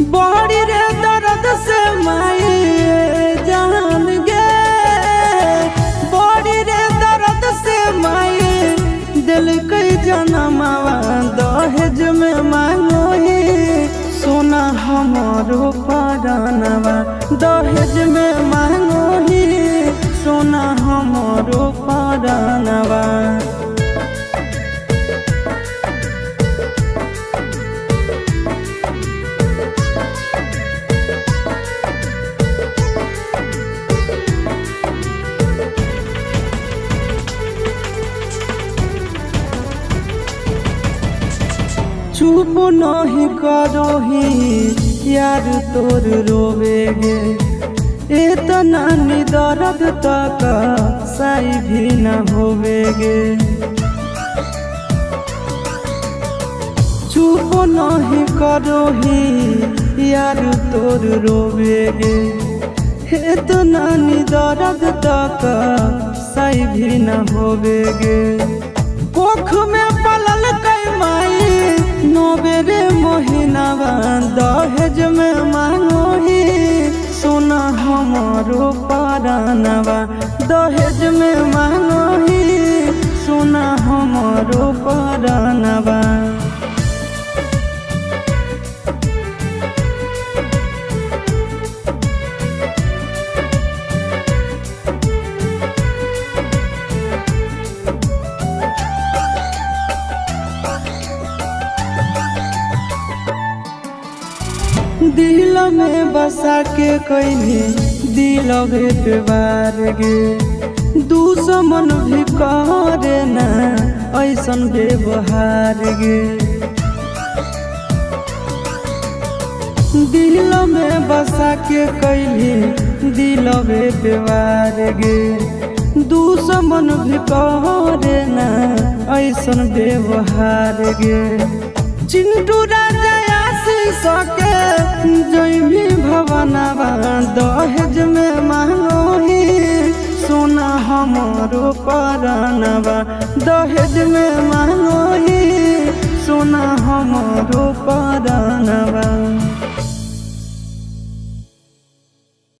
बड़ी रे दर्द से माई जान गे, बड़ी रे दर्द से माई दिल के जनमावा दहेज में मांगो ही सोना हमारो परानवा, दहेज में मांगो ही सोना हमारो परानवा। चुप नहीं करो ही यार तोर रोवेगे, इतना नी दर्द तक सही भी न होवेगे। चुप नहीं करो ही यार तोर रोवेगे, इतना नी दर्द तक सही भी न होवेगे। कोख में पलल कई माई नोबेरे मोहिनावा, दहेज में मांगो ही सोना हमारो परानवा, दहेज में मांगो ही सोना हमारो परानवा। दिल में बसा के कइले दिलवे पे वार गे, दुश्मन भी करे ना ऐसन व्यवहार गे। दिल में बसा के कइले दिलवे पे वार गे, दुश्मन भी करे ना ऐसन व्यवहार गे। चिंटू राजा सके जय भी भवनवा, दहेज में मांगो ही सोना हमारो परानवा, दहेज में मांगो ही सोना हमारो परानवा।